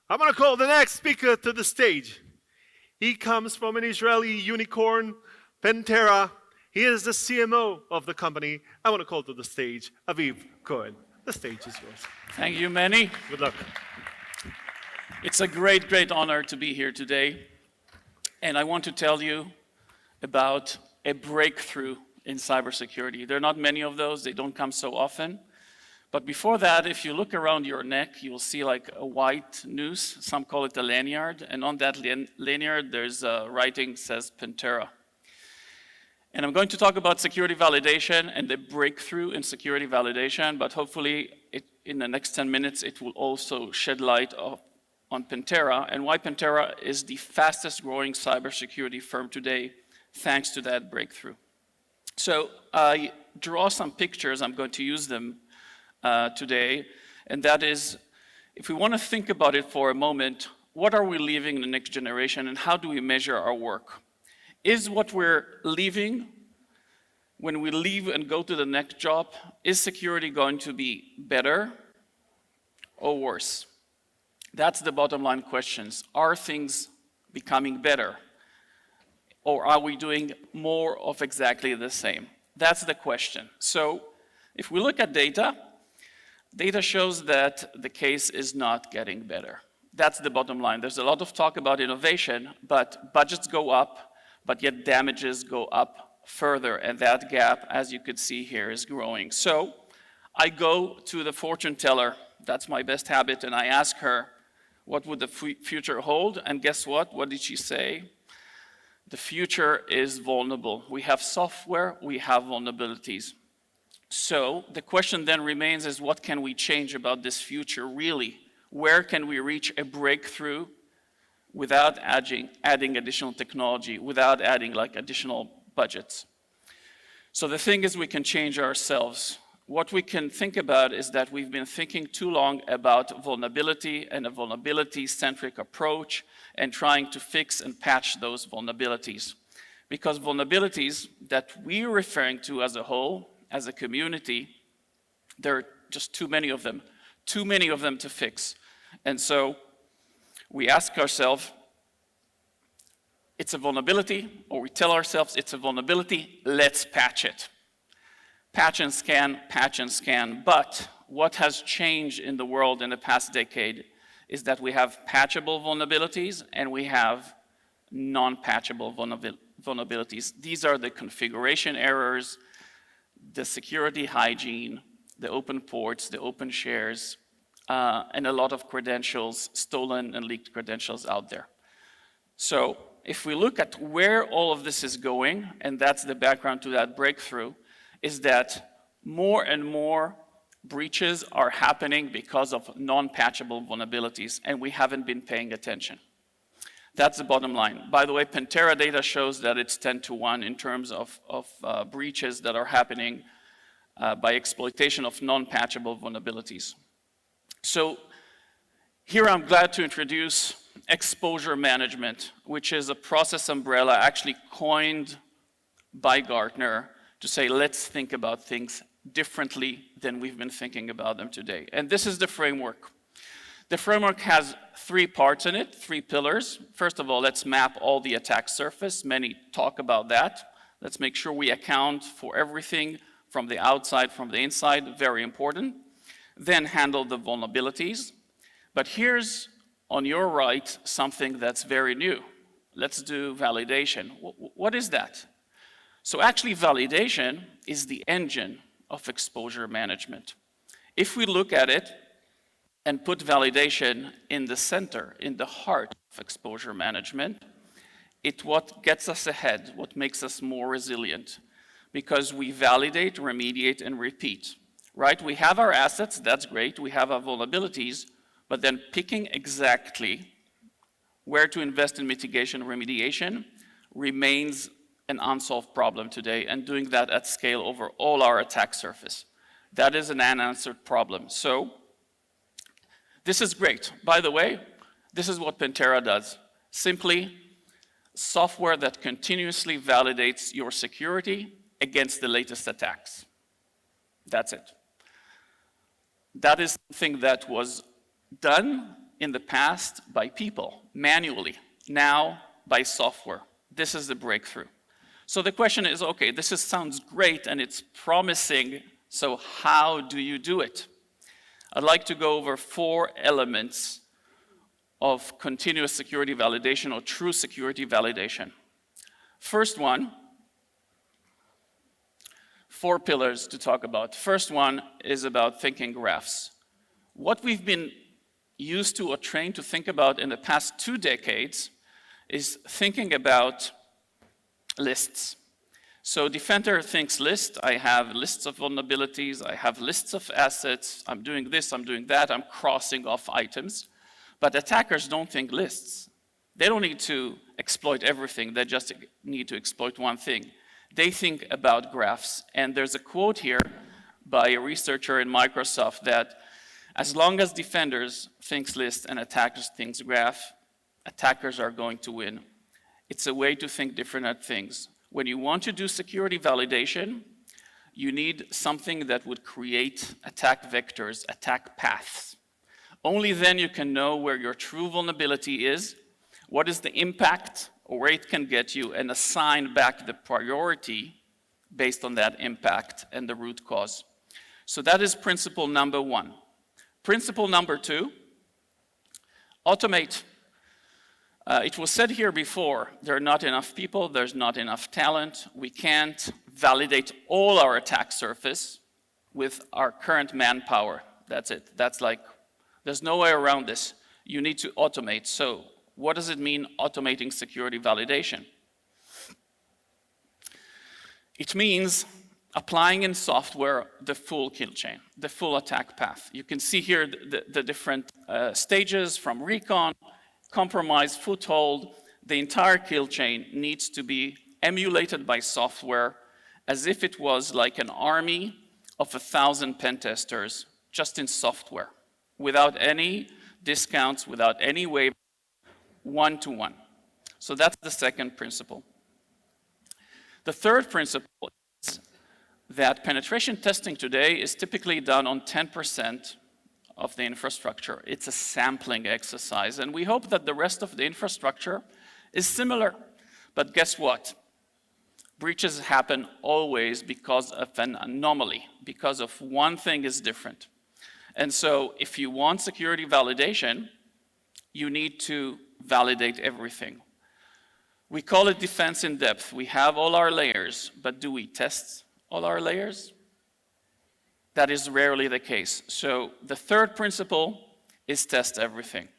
I'm going to call the next speaker to the stage. He comes from an Israeli unicorn, Pentera. He is the CMO of the company. I want to call to the stage Aviv Cohen. The stage is yours. Thank you, Manny. Good luck. It's a great, great honor to be here today. And I want to tell you about a breakthrough in cybersecurity. There are not many of those. They don't come so often. But before that, if you look around your neck, you'll see like a white noose. Some call it a lanyard. And on that lanyard, there's a writing says Pentera. And I'm going to talk about security validation and the breakthrough in security validation, but hopefully in the next 10 minutes, it will also shed light on Pentera and why Pentera is the fastest growing cybersecurity firm today, thanks to that breakthrough. So I draw some pictures, I'm going to use them today, and that is, if we want to think about it for a moment, what are we leaving in the next generation and how do we measure our work? Is what we're leaving, when we leave and go to the next job, is security going to be better or worse? That's the bottom line questions. Are things becoming better? Or are we doing more of exactly the same? That's the question. So if we look at data, data shows that the case is not getting better. That's the bottom line. There's a lot of talk about innovation, but budgets go up, but yet damages go up further, and that gap, as you could see here, is growing. So I go to the fortune teller, that's my best habit, and I ask her, what would the future hold? And guess what? What did she say? The future is vulnerable. We have software, we have vulnerabilities. So the question then remains is what can we change about this future really? Where can we reach a breakthrough without adding additional technology, without adding like additional budgets? So the thing is we can change ourselves. What we can think about is that we've been thinking too long about vulnerability and a vulnerability-centric approach and trying to fix and patch those vulnerabilities. Because vulnerabilities that we're referring to as a whole, as a community, there are just too many of them to fix. And so we ask ourselves, it's a vulnerability, or we tell ourselves it's a vulnerability, let's patch it. Patch and scan, but what has changed in the world in the past decade is that we have patchable vulnerabilities and we have non-patchable vulnerabilities. These are the configuration errors, the security hygiene, the open ports, the open shares, and a lot of credentials, stolen and leaked credentials out there. So if we look at where all of this is going, and that's the background to that breakthrough, is that more and more breaches are happening because of non-patchable vulnerabilities, and we haven't been paying attention. That's the bottom line. By the way, Pentera data shows that it's 10-to-1 in terms of breaches that are happening by exploitation of non-patchable vulnerabilities. So here I'm glad to introduce exposure management, which is a process umbrella actually coined by Gartner to say, let's think about things differently than we've been thinking about them today. And this is the framework. The framework has 3 parts in it, 3 pillars. First of all, let's map all the attack surface. Many talk about that. Let's make sure we account for everything from the outside, from the inside, very important. Then handle the vulnerabilities. But here's, on your right, something that's very new. Let's do validation. What is that? So actually, validation is the engine of exposure management. If we look at it and put validation in the center, in the heart of exposure management, it's what gets us ahead, what makes us more resilient, because we validate, remediate, and repeat, right? We have our assets, that's great, we have our vulnerabilities, but then picking exactly where to invest in mitigation and remediation remains an unsolved problem today, and doing that at scale over all our attack surface. That is an unanswered problem. So this is great. By the way, this is what Pentera does. Simply software that continuously validates your security against the latest attacks. That's it. That is something that was done in the past by people, manually, now by software. This is the breakthrough. So the question is, okay, sounds great and it's promising, so how do you do it? I'd like to go over 4 elements of continuous security validation or true security validation. First one, 4 pillars to talk about. First one is about thinking graphs. What we've been used to or trained to think about in the past 2 decades is thinking about lists. So Defender thinks list. I have lists of vulnerabilities. I have lists of assets. I'm doing this, I'm doing that. I'm crossing off items. But attackers don't think lists. They don't need to exploit everything. They just need to exploit one thing. They think about graphs. And there's a quote here by a researcher in Microsoft that as long as defenders thinks list and attackers thinks graph, attackers are going to win. It's a way to think different at things. When you want to do security validation, you need something that would create attack vectors, attack paths. Only then you can know where your true vulnerability is, what is the impact, or where it can get you, and assign back the priority based on that impact and the root cause. So that is principle number 1. Principle number 2, automate. It was said here before, there are not enough people, there's not enough talent. We can't validate all our attack surface with our current manpower. That's it. That's like, there's no way around this. You need to automate. So what does it mean, automating security validation? It means applying in software the full kill chain, the full attack path. You can see here the different stages from recon, compromise, foothold. The entire kill chain needs to be emulated by software as if it was like an army of 1,000 pen testers just in software, without any discounts, without any waiver, one-to-one. So that's the second principle. The third principle is that penetration testing today is typically done on 10% of the infrastructure. It's a sampling exercise, and we hope that the rest of the infrastructure is similar. But guess what? Breaches happen always because of an anomaly, because of one thing is different. And so if you want security validation, you need to validate everything. We call it defense in depth. We have all our layers, but do we test all our layers? That is rarely the case. So the third principle is test everything.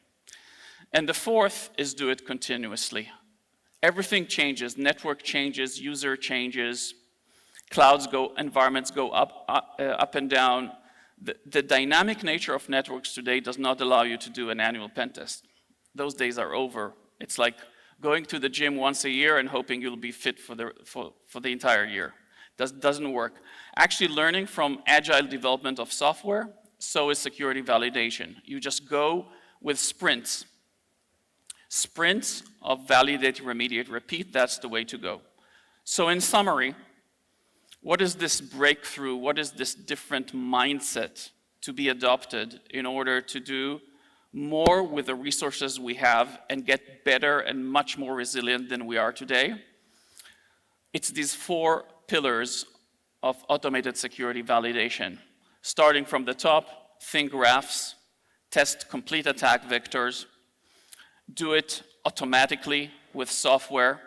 And the fourth is do it continuously. Everything changes, network changes, user changes, clouds go, environments go up and down. The dynamic nature of networks today does not allow you to do an annual pen test. Those days are over. It's like going to the gym once a year and hoping you'll be fit for the entire year. Doesn't work. Actually learning from agile development of software, so is security validation. You just go with sprints. Sprints of validate, remediate, repeat, that's the way to go. So in summary, what is this breakthrough? What is this different mindset to be adopted in order to do more with the resources we have and get better and much more resilient than we are today? It's these 4 pillars of automated security validation. Starting from the top, think graphs, test complete attack vectors, do it automatically with software,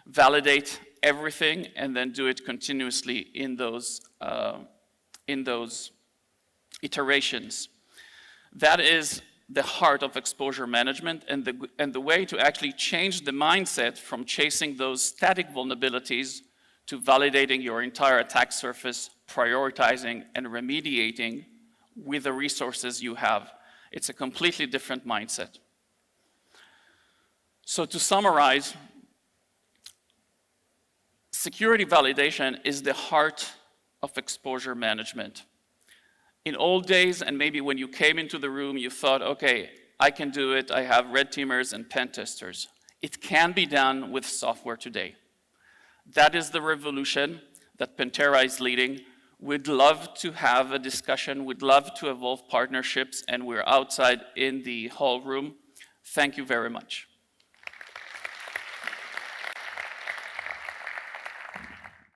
validate everything, and then do it continuously in those iterations. That is the heart of exposure management and the way to actually change the mindset from chasing those static vulnerabilities to validating your entire attack surface, prioritizing and remediating with the resources you have. It's a completely different mindset. So to summarize, security validation is the heart of exposure management. In old days, and maybe when you came into the room, you thought, okay, I can do it. I have red teamers and pen testers. It can be done with software today. That is the revolution that Pentera is leading. We'd love to have a discussion. We'd love to evolve partnerships, and we're outside in the hall room. Thank you very much.